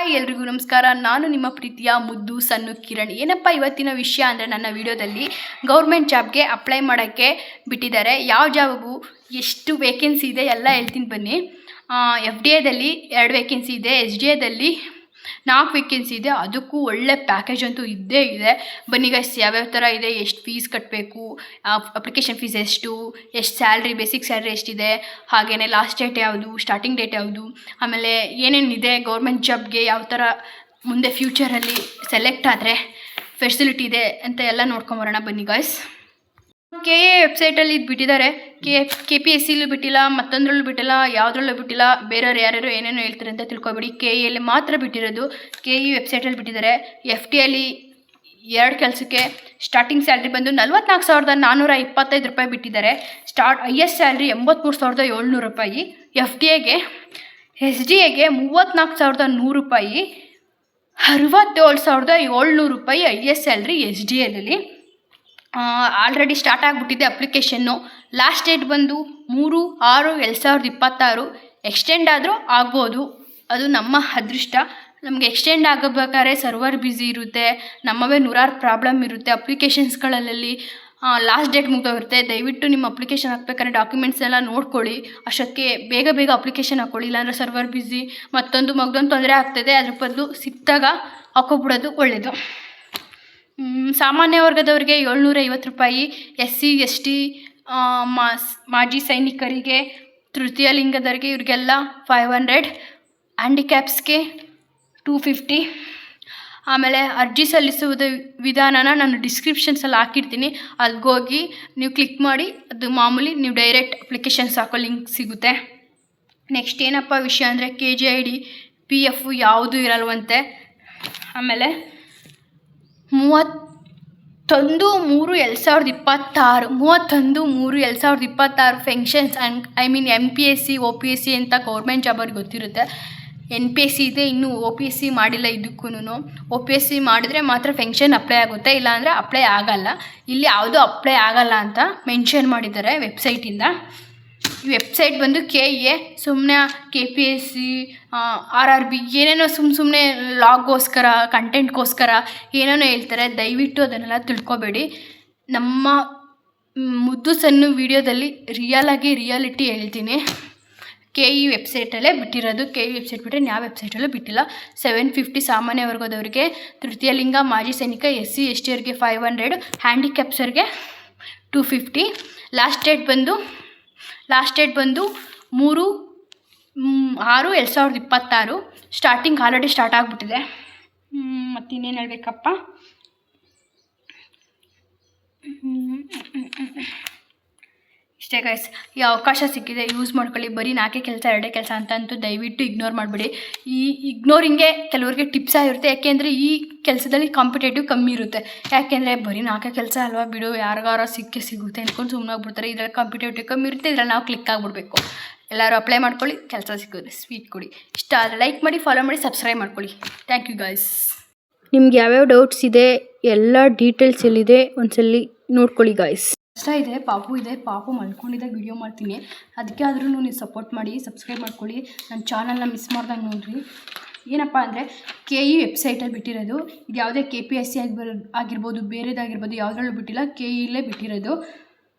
Hi ಎಲ್ರಿಗೂ ನಮಸ್ಕಾರ. ನಾನು ನಿಮ್ಮ ಪ್ರೀತಿಯ ಮುದ್ದು ಸಣ್ಣ ಕಿರಣ್. ಏನಪ್ಪ ಇವತ್ತಿನ ವಿಷಯ ಅಂದರೆ, ನನ್ನ ವಿಡಿಯೋದಲ್ಲಿ ಗೌರ್ಮೆಂಟ್ ಜಾಬ್ಗೆ ಅಪ್ಲೈ ಮಾಡೋಕ್ಕೆ ಬಿಟ್ಟಿದ್ದಾರೆ. ಯಾವ ಜಾಬ್ಗೂ ಎಷ್ಟು ವೇಕೆನ್ಸಿ ಇದೆ ಎಲ್ಲ ಹೇಳ್ತೀನಿ ಬನ್ನಿ. FDA ದಲ್ಲಿ 2 ವೇಕೆನ್ಸಿ ಇದೆ, SDAದಲ್ಲಿ 4 ವೇಕೆನ್ಸಿ ಇದೆ. ಅದಕ್ಕೂ ಒಳ್ಳೆ ಪ್ಯಾಕೇಜ್ ಅಂತೂ ಇದ್ದೇ ಇದೆ. ಬನ್ನಿ ಗೈಸ್, ಯಾವ್ಯಾವ ಥರ ಇದೆ, ಎಷ್ಟು ಫೀಸ್ ಕಟ್ಟಬೇಕು, ಅಪ್ಲಿಕೇಶನ್ ಫೀಸ್ ಎಷ್ಟು ಸ್ಯಾಲ್ರಿ, ಬೇಸಿಕ್ ಸ್ಯಾಲ್ರಿ ಎಷ್ಟಿದೆ, ಹಾಗೆಯೇ ಲಾಸ್ಟ್ ಡೇಟ್ ಯಾವುದು, ಸ್ಟಾರ್ಟಿಂಗ್ ಡೇಟ್ ಯಾವುದು, ಆಮೇಲೆ ಏನೇನಿದೆ ಗೌರ್ಮೆಂಟ್ ಜಾಬ್ಗೆ, ಯಾವ ಥರ ಮುಂದೆ ಫ್ಯೂಚರಲ್ಲಿ ಸೆಲೆಕ್ಟ್ ಆದರೆ ಫೆಸಿಲಿಟಿ ಇದೆ ಅಂತ ಎಲ್ಲ ನೋಡ್ಕೊಂಬರೋಣ ಬನ್ನಿ ಗೈಸ್. KA ವೆಬ್ಸೈಟಲ್ಲಿ ಇದು ಬಿಟ್ಟಿದ್ದಾರೆ. KPSCಲೂ ಬಿಟ್ಟಿಲ್ಲ, ಮತ್ತೊಂದರಲ್ಲೂ ಬಿಟ್ಟಿಲ್ಲ, ಯಾವುದ್ರಲ್ಲೂ ಬಿಟ್ಟಿಲ್ಲ. ಬೇರೆಯವ್ರು ಯಾರ್ಯಾರು ಏನೇನೋ ಹೇಳ್ತಾರೆ ಅಂತ ತಿಳ್ಕೊಬೇಡಿ. KAಯಲ್ಲಿ ಮಾತ್ರ ಬಿಟ್ಟಿರೋದು. KE ವೆಬ್ಸೈಟಲ್ಲಿ ಬಿಟ್ಟಿದ್ದಾರೆ. FDಯಲ್ಲಿ 2 ಕೆಲಸಕ್ಕೆ ಸ್ಟಾರ್ಟಿಂಗ್ ಸ್ಯಾಲ್ರಿ ಬಂದು 44,425 ರೂಪಾಯಿ ಬಿಟ್ಟಿದ್ದಾರೆ. ಹೈಯೆಸ್ಟ್ ಸ್ಯಾಲ್ರಿ 83,700 ರೂಪಾಯಿ. SDAಗೆ 34,100 ರೂಪಾಯಿ, 67,700 ರೂಪಾಯಿ ಹೈಯೆಸ್ಟ್ ಸ್ಯಾಲ್ರಿ SDAದಲ್ಲಿ. ಆಲ್ರೆಡಿ ಸ್ಟಾರ್ಟ್ ಆಗಿಬಿಟ್ಟಿದೆ ಅಪ್ಲಿಕೇಶನ್ನು. ಲಾಸ್ಟ್ ಡೇಟ್ ಬಂದು 3/6/2026. ಎಕ್ಸ್ಟೆಂಡ್ ಆದರೂ ಆಗ್ಬೋದು, ಅದು ನಮ್ಮ ಅದೃಷ್ಟ. ನಮಗೆ ಎಕ್ಸ್ಟೆಂಡ್ ಆಗಬೇಕಾದ್ರೆ ಸರ್ವರ್ ಬ್ಯುಸಿ ಇರುತ್ತೆ, ನಮ್ಮವೇ 100 ಪ್ರಾಬ್ಲಮ್ ಇರುತ್ತೆ ಅಪ್ಲಿಕೇಶನ್ಸ್ಗಳಲ್ಲಿ. Last date ಮುಗಿದೋಗಿರುತ್ತೆ. ದಯವಿಟ್ಟು ನಿಮ್ಮ ಅಪ್ಲಿಕೇಶನ್ ಹಾಕ್ಬೇಕಾದ್ರೆ ಡಾಕ್ಯುಮೆಂಟ್ಸ್ ಎಲ್ಲ ನೋಡ್ಕೊಳ್ಳಿ. ಅಷ್ಟಕ್ಕೆ ಬೇಗ ಅಪ್ಲಿಕೇಶನ್ ಹಾಕ್ಕೊಳ್ಳಿ, ಇಲ್ಲಾಂದರೆ ಸರ್ವರ್ ಬ್ಯುಸಿ ಮತ್ತೊಂದು ತೊಂದರೆ ಆಗ್ತದೆ. ಅದ್ರ ಬದಲು ಸಿಕ್ಕಿದಾಗ ಹಾಕೋಬಿಡೋದು ಒಳ್ಳೆಯದು. ಸಾಮಾನ್ಯ ವರ್ಗದವರಿಗೆ 750 ರೂಪಾಯಿ, SC ST ಮಾಜಿ ಸೈನಿಕರಿಗೆ, ತೃತೀಯ ಲಿಂಗದವರಿಗೆ ಇವರಿಗೆಲ್ಲ 500, ಹ್ಯಾಂಡಿಕ್ಯಾಪ್ಸ್ಗೆ 250. ಆಮೇಲೆ ಅರ್ಜಿ ಸಲ್ಲಿಸುವುದು ವಿಧಾನನ ನಾನು ಡಿಸ್ಕ್ರಿಪ್ಷನ್ಸಲ್ಲಿ ಹಾಕಿರ್ತೀನಿ, ಅಲ್ಲಿಗೋಗಿ ನೀವು ಕ್ಲಿಕ್ ಮಾಡಿ, ಅದು ಮಾಮೂಲಿ ನೀವು ಡೈರೆಕ್ಟ್ ಅಪ್ಲಿಕೇಶನ್ಸ್ ಹಾಕೋ ಲಿಂಕ್ ಸಿಗುತ್ತೆ. ನೆಕ್ಸ್ಟ್ ಏನಪ್ಪ ವಿಷಯ ಅಂದರೆ, KGID PF ಯಾವುದೂ ಇರಲ್ವಂತೆ. ಆಮೇಲೆ 31/3/2026 ಫಂಕ್ಷನ್ಸ್ MPSC OPSC ಅಂತ ಗೌರ್ಮೆಂಟ್ ಜಾಬ್ ಅವ್ರಿಗೆ ಗೊತ್ತಿರುತ್ತೆ. NPSC ಇದೆ, ಇನ್ನೂ OPSC ಮಾಡಿಲ್ಲ. ಇದಕ್ಕೂ OPSC ಮಾಡಿದ್ರೆ ಮಾತ್ರ ಫಂಕ್ಷನ್ ಅಪ್ಲೈ ಆಗುತ್ತೆ, ಇಲ್ಲಾಂದರೆ ಅಪ್ಲೈ ಆಗಲ್ಲ. ಇಲ್ಲಿ ಯಾವುದೂ ಅಪ್ಲೈ ಆಗಲ್ಲ ಅಂತ ಮೆನ್ಷನ್ ಮಾಡಿದ್ದಾರೆ ವೆಬ್ಸೈಟಿಂದ. ಈ ವೆಬ್ಸೈಟ್ ಬಂದು KA ಸುಮ್ಮನೆ KPSC RRB ಏನೇನೋ ಸುಮ್ಮನೆ ಲಾಗೋಸ್ಕರ, ಕಂಟೆಂಟ್ಗೋಸ್ಕರ ಏನೇನೋ ಹೇಳ್ತಾರೆ. ದಯವಿಟ್ಟು ಅದನ್ನೆಲ್ಲ ತಿಳ್ಕೊಬೇಡಿ. ನಮ್ಮ ಮುದ್ದು ಸಣ್ಣ ವೀಡಿಯೋದಲ್ಲಿ ರಿಯಾಲಿಟಿ ಹೇಳ್ತೀನಿ. KE ವೆಬ್ಸೈಟಲ್ಲೇ ಬಿಟ್ಟಿರೋದು. KE ವೆಬ್ಸೈಟ್ ಬಿಟ್ಟರೆ ಯಾವ ವೆಬ್ಸೈಟಲ್ಲೂ ಬಿಟ್ಟಿಲ್ಲ. 750 ಸಾಮಾನ್ಯ ವರ್ಗದವರಿಗೆ, ತೃತೀಯ ಲಿಂಗ ಮಾಜಿ ಸೈನಿಕ SC ST ಅವ್ರಿಗೆ 500, ಹ್ಯಾಂಡಿಕ್ಯಾಪ್ಸರ್ಗೆ 250. ಲಾಸ್ಟ್ ಡೇಟ್ ಬಂದು 3/6/2026. ಸ್ಟಾರ್ಟಿಂಗ್ ಆಲ್ರೆಡಿ ಸ್ಟಾರ್ಟ್ ಆಗಿಬಿಟ್ಟಿದೆ. ಮತ್ತಿನ್ನೇನು ಹೇಳಬೇಕಪ್ಪ, ಇಷ್ಟೇ ಗೈಸ್. ಈ ಅವಕಾಶ ಸಿಕ್ಕಿದೆ, ಯೂಸ್ ಮಾಡ್ಕೊಳ್ಳಿ. ಬರೀ 4 ಕೆಲಸ 2 ಕೆಲಸ ಅಂತಂತೂ ದಯವಿಟ್ಟು ಇಗ್ನೋರ್ ಮಾಡಬೇಡಿ. ಈ ಇಗ್ನೋರಿಂಗೇ ಕೆಲವ್ರಿಗೆ ಟಿಪ್ಸ್ ಆಗಿರುತ್ತೆ. ಯಾಕೆಂದರೆ ಈ ಕೆಲಸದಲ್ಲಿ ಕಾಂಪಿಟೇಟಿವ್ ಕಮ್ಮಿ ಇರುತ್ತೆ. ಯಾಕೆಂದರೆ ಬರೀ 4 ಕೆಲಸ ಅಲ್ವಾ ಬಿಡು, ಯಾರಿಗಾರ ಸಿಗುತ್ತೆ ಅಂದ್ಕೊಂಡು ಸುಮ್ಮನೆ ಆಗ್ಬಿಡ್ತಾರೆ. ಇದರಲ್ಲಿ ಕಾಂಪಿಟೇಟಿವ್ ಕಮ್ಮಿ ಇರುತ್ತೆ, ಇದರಲ್ಲಿ ನಾವು ಕ್ಲಿಕ್ ಆಗಿಬಿಡ್ಬೇಕು. ಎಲ್ಲರೂ ಅಪ್ಲೈ ಮಾಡ್ಕೊಳ್ಳಿ, ಕೆಲಸ ಸಿಕ್ಕಿದ್ರೆ ಸ್ವೀಟ್ ಕೊಡಿ. ಇಷ್ಟ ಆದರೆ ಲೈಕ್ ಮಾಡಿ, ಫಾಲೋ ಮಾಡಿ, ಸಬ್ಸ್ಕ್ರೈಬ್ ಮಾಡ್ಕೊಳ್ಳಿ. Thank you guys. ನಿಮ್ಗೆ ಯಾವ್ಯಾವ ಡೌಟ್ಸ್ ಇದೆ, ಎಲ್ಲ ಡೀಟೇಲ್ಸ್ ಎಲ್ಲಿದೆ ಒಂದ್ಸಲಿ ನೋಡ್ಕೊಳ್ಳಿ ಗೈಸ್. ಕಷ್ಟ ಇದೆ, ಪಾಪು ಮಲ್ಕೊಂಡಿದ್ದಾಗ ವಿಡಿಯೋ ಮಾಡ್ತೀನಿ. ಅದಕ್ಕೆ ಆದರೂ ನೀವು ಸಪೋರ್ಟ್ ಮಾಡಿ, ಸಬ್ಸ್ಕ್ರೈಬ್ ಮಾಡ್ಕೊಳ್ಳಿ. ನನ್ನ ಚಾನಲ್ನ ಮಿಸ್ ಮಾಡ್ದಂಗೆ ನೋಡಿರಿ. ಏನಪ್ಪ ಅಂದರೆ, KE ವೆಬ್ಸೈಟಲ್ಲಿ ಬಿಟ್ಟಿರೋದು. ಇದು ಯಾವುದೇ KPSC ಆಗಿರ್ಬೋದು, ಬೇರೆದಾಗಿರ್ಬೋದು, ಯಾವುದ್ರಲ್ಲೂ ಬಿಟ್ಟಿಲ್ಲ. KEಲೇ ಬಿಟ್ಟಿರೋದು.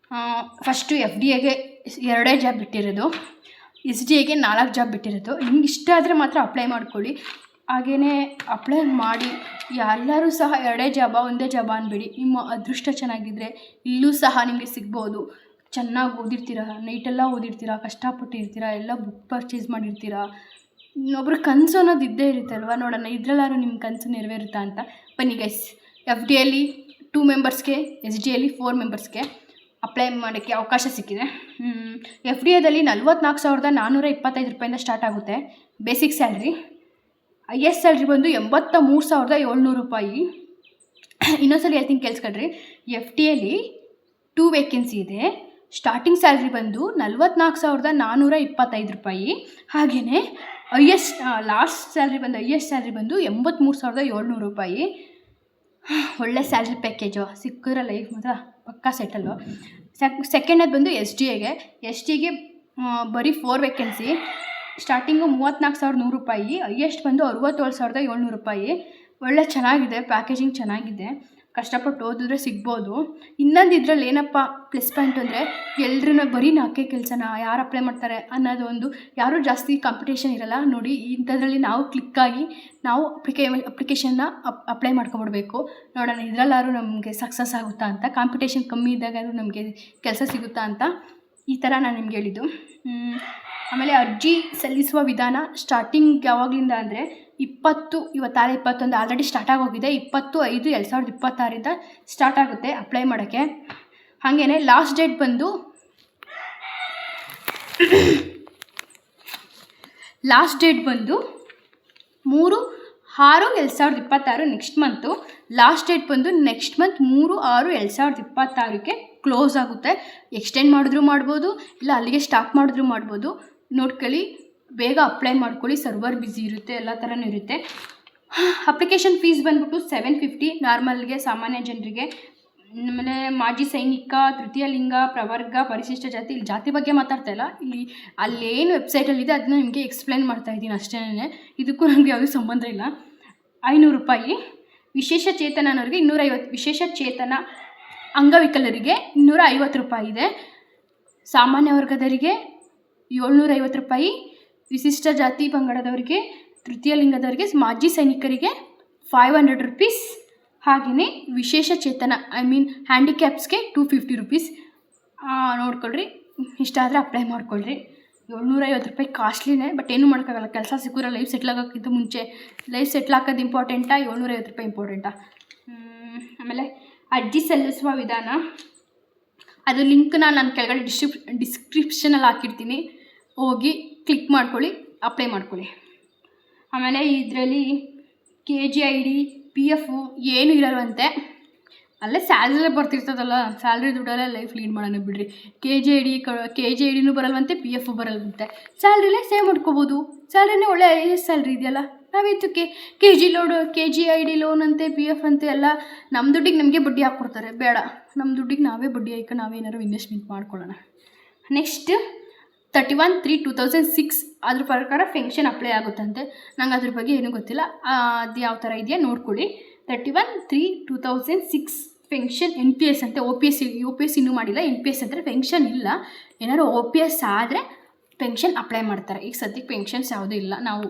ಫಸ್ಟು FDAಗೆ 2 ಜಾಬ್ ಬಿಟ್ಟಿರೋದು, SDAಗೆ 4 ಜಾಬ್ ಬಿಟ್ಟಿರೋದು. ನಿಮ್ಗೆ ಇಷ್ಟ ಆದರೆ ಮಾತ್ರ ಅಪ್ಲೈ ಮಾಡ್ಕೊಳ್ಳಿ. ಹಾಗೆಯೇ ಅಪ್ಲೈ ಮಾಡಿ. ಎಲ್ಲರೂ ಸಹ 2 ಜಾಬ 1 ಜಾಬ ಅನ್ಬೇಡಿ. ನಿಮ್ಮ ಅದೃಷ್ಟ ಚೆನ್ನಾಗಿದ್ದರೆ ಇಲ್ಲೂ ಸಹ ನಿಮಗೆ ಸಿಗ್ಬೋದು. ಚೆನ್ನಾಗಿ ಓದಿರ್ತೀರ, ನೈಟೆಲ್ಲ ಓದಿರ್ತೀರ, ಕಷ್ಟಪಟ್ಟಿರ್ತೀರ, ಎಲ್ಲ ಬುಕ್ ಪರ್ಚೇಸ್ ಮಾಡಿರ್ತೀರ. ಇನ್ನೊಬ್ರು ಕನಸು ಅನ್ನೋದು ಇದ್ದೇ ಇರುತ್ತಲ್ವ, ನೋಡೋಣ ಇದರಲ್ಲಾದ್ರೂ ನಿಮ್ಮ ಕನಸು ನೆರವೇರುತ್ತಾ ಅಂತ. ಬನ್ನಿ ಗೈಸ್, FDಯಲ್ಲಿ 2 ಮೆಂಬರ್ಸ್ಗೆ, SDಯಲ್ಲಿ 4 ಮೆಂಬರ್ಸ್ಗೆ ಅಪ್ಲೈ ಮಾಡೋಕ್ಕೆ ಅವಕಾಶ ಸಿಕ್ಕಿದೆ. FDAದಲ್ಲಿ 44,425 ರೂಪಾಯಿಂದ ಸ್ಟಾರ್ಟ್ ಆಗುತ್ತೆ ಬೇಸಿಕ್ ಸ್ಯಾಲ್ರಿ. ಹೈಯೆಸ್ಟ್ ಸ್ಯಾಲ್ರಿ ಬಂದು 83,700 ರೂಪಾಯಿ. ಇನ್ನೊಂದ್ಸಲ ಹೇಳ್ತೀನಿ ಕೇಳಿಸ್ಕೊಳ್ರಿ. FDಯಲ್ಲಿ 2 ವೇಕೆನ್ಸಿ ಇದೆ. ಸ್ಟಾರ್ಟಿಂಗ್ ಸ್ಯಾಲ್ರಿ ಬಂದು 44,425 ರೂಪಾಯಿ. ಹಾಗೆಯೇ ಲಾಸ್ಟ್ ಸ್ಯಾಲ್ರಿ ಬಂದು ಹೈಯೆಸ್ಟ್ ಸ್ಯಾಲ್ರಿ ಬಂದು 83,700 ರೂಪಾಯಿ. ಒಳ್ಳೆ ಸ್ಯಾಲ್ರಿ ಪ್ಯಾಕೇಜು ಸಿಕ್ಕಿದ್ರೆ ಲೈಫ್ ಮಾತ್ರ ಪಕ್ಕಾ ಸೆಟಲ್ಲು. ಸೆಕೆಂಡದ್ದು ಬಂದು SDಗೆ ಬರೀ 4 ವೇಕೆನ್ಸಿ. ಸ್ಟಾರ್ಟಿಂಗು 34,100 ರೂಪಾಯಿ, ಹೈಯೆಸ್ಟ್ ಬಂದು 67,700 ರೂಪಾಯಿ. ಒಳ್ಳೆ ಚೆನ್ನಾಗಿದೆ, ಪ್ಯಾಕೇಜಿಂಗ್ ಚೆನ್ನಾಗಿದೆ, ಕಷ್ಟಪಟ್ಟು ಓದಿದ್ರೆ ಸಿಗ್ಬೋದು. ಇನ್ನೊಂದು ಇದ್ರಲ್ಲಿ ಏನಪ್ಪ ಪ್ಲಸ್ ಪಾಯಿಂಟ್ ಅಂದರೆ ಎಲ್ರೂ ಬರೀ 4 ಕೆಲಸನ ಯಾರು ಅಪ್ಲೈ ಮಾಡ್ತಾರೆ ಅನ್ನೋದು ಒಂದು, ಯಾರೂ ಜಾಸ್ತಿ ಕಾಂಪಿಟೇಷನ್ ಇರೋಲ್ಲ ನೋಡಿ. ಇಂಥದ್ರಲ್ಲಿ ನಾವು ಕ್ಲಿಕ್ಕಾಗಿ ನಾವು ಅಪ್ಲಿಕೇಶನ್ನ ಅಪ್ಲೈ ಮಾಡ್ಕೊಬಿಡ್ಬೇಕು. ನೋಡೋಣ ಇದರಲ್ಲಾದ್ರೂ ನಮಗೆ ಸಕ್ಸಸ್ ಆಗುತ್ತಾ ಅಂತ, ಕಾಂಪಿಟೇಷನ್ ಕಮ್ಮಿ ಇದ್ದಾಗಾದ್ರೂ ನಮಗೆ ಕೆಲಸ ಸಿಗುತ್ತಾ ಅಂತ, ಈ ಥರ ನಾನು ನಿಮ್ಗೆ ಹೇಳಿದ್ದು. ಆಮೇಲೆ ಅರ್ಜಿ ಸಲ್ಲಿಸುವ ವಿಧಾನ ಸ್ಟಾರ್ಟಿಂಗ್ ಯಾವಾಗಲಿಂದ ಅಂದರೆ 21 ಆಲ್ರೆಡಿ ಸ್ಟಾರ್ಟ್ ಆಗೋಗಿದೆ. 20/5/2026 ಸ್ಟಾರ್ಟ್ ಆಗುತ್ತೆ ಅಪ್ಲೈ ಮಾಡೋಕ್ಕೆ. ಹಾಗೆಯೇ ಲಾಸ್ಟ್ ಡೇಟ್ ಬಂದು ಲಾಸ್ಟ್ ಡೇಟ್ ಬಂದು 3/6/2026 ನೆಕ್ಸ್ಟ್ ಮಂತು. ಲಾಸ್ಟ್ ಡೇಟ್ ಬಂದು ನೆಕ್ಸ್ಟ್ ಮಂತ್ 3/6/2026ಕ್ಕೆ ಕ್ಲೋಸ್ ಆಗುತ್ತೆ. ಎಕ್ಸ್ಟೆಂಡ್ ಮಾಡಿದ್ರೂ ಮಾಡ್ಬೋದು, ಇಲ್ಲ ಅಲ್ಲಿಗೆ ಸ್ಟಾಪ್ ಮಾಡಿದ್ರೂ ಮಾಡ್ಬೋದು. ನೋಡ್ಕೊಳ್ಳಿ, ಬೇಗ ಅಪ್ಲೈ ಮಾಡ್ಕೊಳ್ಳಿ, ಸರ್ವರ್ ಬ್ಯುಸಿ ಇರುತ್ತೆ, ಎಲ್ಲ ಥರನೂ ಇರುತ್ತೆ. ಅಪ್ಲಿಕೇಶನ್ ಫೀಸ್ ಬಂದ್ಬಿಟ್ಟು 750 ನಾರ್ಮಲ್ಗೆ, ಸಾಮಾನ್ಯ ಜನರಿಗೆ. ಆಮೇಲೆ ಮಾಜಿ ಸೈನಿಕ, ತೃತೀಯ ಲಿಂಗ, ಪ್ರವರ್ಗ, ಪರಿಶಿಷ್ಟ ಜಾತಿ, ಇಲ್ಲಿ ಜಾತಿ ಬಗ್ಗೆ ಮಾತಾಡ್ತಾ ಇಲ್ಲ, ಇಲ್ಲಿ ಅಲ್ಲೇನು ವೆಬ್ಸೈಟಲ್ಲಿದೆ ಅದನ್ನ ನಿಮಗೆ ಎಕ್ಸ್ಪ್ಲೈನ್ ಮಾಡ್ತಾಯಿದ್ದೀನಿ ಅಷ್ಟೇ. ಇದಕ್ಕೂ ನನಗೆ ಯಾವುದೂ ಸಂಬಂಧ ಇಲ್ಲ. 500 ರೂಪಾಯಿ. ವಿಶೇಷ ಚೇತನನವರಿಗೆ 250, ವಿಶೇಷ ಚೇತನ ಅಂಗವಿಕಲರಿಗೆ 250 ರೂಪಾಯಿ ಇದೆ. ಸಾಮಾನ್ಯ ವರ್ಗದವರಿಗೆ 750 ರೂಪಾಯಿ. ವಿಶಿಷ್ಟ ಜಾತಿ ಪಂಗಡದವರಿಗೆ, ತೃತೀಯ ಲಿಂಗದವರಿಗೆ, ಮಾಜಿ ಸೈನಿಕರಿಗೆ 500 ರೂಪೀಸ್. ಹಾಗೆಯೇ ವಿಶೇಷ ಚೇತನ ಹ್ಯಾಂಡಿಕ್ಯಾಪ್ಸ್ಗೆ 250 ರೂಪೀಸ್. ನೋಡ್ಕೊಳ್ರಿ, ಇಷ್ಟ ಆದರೆ ಅಪ್ಲೈ ಮಾಡ್ಕೊಳ್ರಿ. 750 ರೂಪಾಯಿ ಕಾಸ್ಟ್ಲಿನೇ, ಬಟ್ ಏನೂ ಮಾಡೋಕ್ಕಾಗಲ್ಲ. ಕೆಲಸ ಸಿಕ್ಕಿರೋ ಲೈಫ್ ಸೆಟ್ಲ್ ಆಗೋಕ್ಕಿಂತ ಮುಂಚೆ ಲೈಫ್ ಸೆಟ್ಲ್ ಆಗೋದು ಇಂಪಾರ್ಟೆಂಟಾ, 750 ರೂಪಾಯಿ ಇಂಪಾರ್ಟೆಂಟಾ? ಆಮೇಲೆ ಅರ್ಜಿ ಸಲ್ಲಿಸುವ ವಿಧಾನ, ಅದು ಲಿಂಕ್ನ ನಾನು ಕೆಳಗಡೆ ಡಿಸ್ಕ್ರಿಪ್ಷನಲ್ಲಿ ಹಾಕಿರ್ತೀನಿ, ಹೋಗಿ ಕ್ಲಿಕ್ ಮಾಡ್ಕೊಳ್ಳಿ, ಅಪ್ಲೈ ಮಾಡ್ಕೊಳ್ಳಿ. ಆಮೇಲೆ ಇದರಲ್ಲಿ KGID, PF ಏನೂ ಇರಲ್ವಂತೆ. ಅಲ್ಲೇ ಸ್ಯಾಲ್ರಿ ಬರ್ತಿರ್ತದಲ್ಲ, ಸ್ಯಾಲ್ರಿ ದುಡ್ಡಲ್ಲೇ ಲೈಫ್ ಲೀಡ್ ಮಾಡೋಣ ಬಿಡ್ರಿ. KGIDನೂ ಬರಲ್ವಂತೆ, PF ಬರಲ್ವಂತೆ. ಸ್ಯಾಲ್ರಿಲೇ ಸೇವ್ ಮಾಡ್ಕೋಬೋದು. ಸ್ಯಾಲ್ರಿನೇ ಒಳ್ಳೆ ಸ್ಯಾಲ್ರಿ ಇದೆಯಲ್ಲ, ನಾವೇತಕ್ಕೆ KGID ಲೋನ್ ಅಂತೆ, PF ಅಂತೆ ಎಲ್ಲ ನಮ್ಮ ದುಡ್ಡಿಗೆ ನಮಗೆ ಬಡ್ಡಿ ಹಾಕ್ಕೊಡ್ತಾರೆ. ಬೇಡ, ನಮ್ಮ ದುಡ್ಡಿಗೆ ನಾವೇ ಬಡ್ಡಿ ಹಾಕಿ ನಾವೇನಾದ್ರು ಇನ್ವೆಸ್ಟ್ಮೆಂಟ್ ಮಾಡ್ಕೊಳ್ಳೋಣ. ನೆಕ್ಸ್ಟ್ 31/3/2006 ಅದ್ರ ಪ್ರಕಾರ ಪೆನ್ಷನ್ ಅಪ್ಲೈ ಆಗುತ್ತಂತೆ. ನಂಗೆ ಅದ್ರ ಬಗ್ಗೆ ಏನೂ ಗೊತ್ತಿಲ್ಲ, ಅದು ಯಾವ ಥರ ಇದೆಯಾ ನೋಡ್ಕೊಳ್ಳಿ. 31/3/2006 ಪೆನ್ಷನ್ NPS ಅಂತೆ. OPS ಇನ್ನೂ ಮಾಡಿಲ್ಲ. NPS ಅಂದರೆ ಪೆನ್ಷನ್ ಇಲ್ಲ, ಏನಾದ್ರು OPS ಆದರೆ ಪೆನ್ಷನ್ ಅಪ್ಲೈ ಮಾಡ್ತಾರೆ. ಈಗ ಸದ್ಯಕ್ಕೆ ಪೆನ್ಷನ್ಸ್ ಯಾವುದೂ ಇಲ್ಲ. ನಾವು